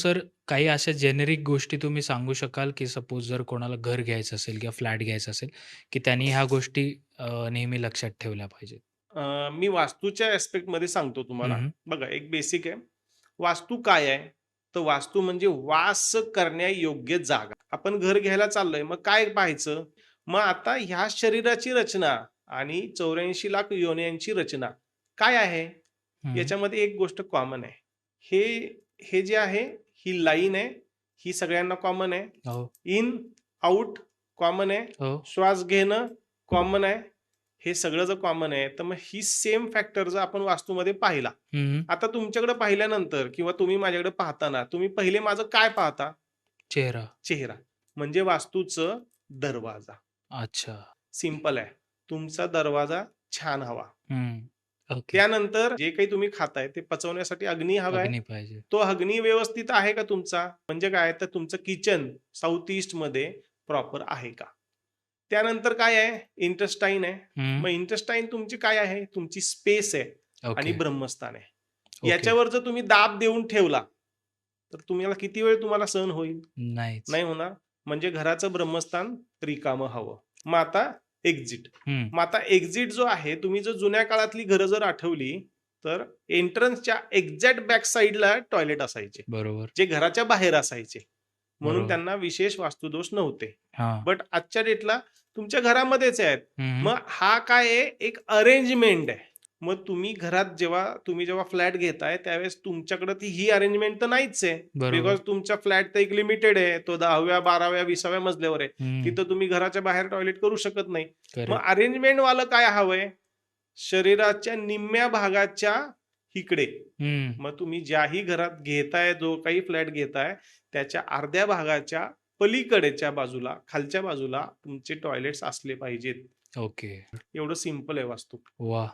Sir काही अशा generic गोष्टी तुम्ही सांगू शकाल, की सपोज जर कोणाला घर घ्यायचं असेल किंवा फ्लॅट घ्यायचा असेल, की त्यांनी ह्या गोष्टी नेहमी लक्षात ठेवल्या पाहिजेत? मी वास्तूच्या ॲस्पेक्टमध्ये सांगतो हं, तुम्हाला. हं. बघा एक बेसिक आहे. वास्तू काय आहे? तर वास्तू म्हणजे वास करण्यायोग्य जागा. आपण घर घ्यायला चाललोय, मग काय पाहायचं? मग आता ह्या शरीराची रचना आणि 84 लाख योन्यांची रचना काय आहे? हं. याच्यामध्ये एक गोष्ट कॉमन आहे. हे हे जे आहे, ही लाईन आहे, ही सगळ्यांना कॉमन आहे. हो, इन, आउट कॉमन आहे. हो. श्वास घेणं कॉमन आहे. हे सगळं जर कॉमन आहे, तर मग ही सेम फॅक्टर जर आपण वास्तूमध्ये पाहिला. हं, हं. आता तुमच्याकडे पाहिल्यानंतर किंवा तुम्ही माझ्याकडे पाहताना तुम्ही पहिले माझं काय पाहता? चेहरा. चेहरा. म्हणजे वास्तूचं दरवाजा. अच्छा. सिंपल आहे. तुमचा दरवाजा छान हवा. हं. ओके. त्यानंतर जे काही तुम्ही खाताय ते पचवण्यासाठी अग्नी हवाय. अग्नी पाहिजे. तो अग्नी व्यवस्थित आहे का तुमचा? म्हणजे काय तर तुमचं किचन साउथ ईस्टमध्ये प्रॉपर आहे का? त्यानंतर काय आहे? इंटेस्टाईन आहे. हं. मग इंटेस्टाईन तुमची काय आहे? तुमची स्पेस आहे आणि ओके, ब्रह्मस्थान आहे. ओके. याच्यावर जर तुम्ही दाब देऊन ठेवला, तर तुम्हाला किती वेळ तुम्हाला सहन होईल? नाहीच. नाही होणार. म्हणजे घराचं ब्रह्मस्थान रिकामं हवं. मग आता एक्झिट. हं. मग आता एक्झिट जो आहे, तुम्ही जर जुन्या काळातली घरं जर आठवली, तर एंट्रन्सच्या एक्झॅक्ट बॅक साइडला टॉयलेट असायचे, बरोबर, जे घराच्या बाहेर असायचे. म्हणून बरोबर. त्यांना विशेष वास्तुदोष नव्हते. हां. बट आजच्या डेटला तुमच्या घरामध्येच आहेत. हं, हं. मग हा काय आहे, एक अरेंजमेंट आहे. मग तुम्ही घरात जेव्हा फ्लॅट घेताय, त्यावेळेस तुमच्याकडे ही अरेंजमेंट तर नाहीच आहे. बरोबर. बिकॉज तुमचा फ्लॅट तर एक लिमिटेड आहे. तो 10व्या, 12व्या, 20व्या मजल्यावर आहे. हं. तिथं तुम्ही घराच्या बाहेर टॉयलेट करू शकत नाही. मग करेक्ट. अरेंजमेंट वालं काय हवंय? शरीराच्या निम्म्या भागाच्या इकडे. हं. मग तुम्ही ज्याही घरात घेताय, जो काही फ्लॅट घेताय, त्याच्या अर्ध्या भागाच्या पलीकडेच्या बाजूला, खालच्या बाजूला तुमचे टॉयलेट्स असले पाहिजेत. ओके. एवढं सिंपल आहे वास्तू. वाह!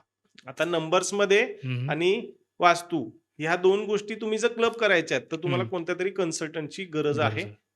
आता नंबर्समध्ये हं, हं. आणि वास्तू ह्या 2 गोष्टी तुम्ही जर क्लब करायच्या आहेत, तर तुम्हाला हं. कोणत्यातरी कन्सल्टंटची गरज गरज आहे. आहे.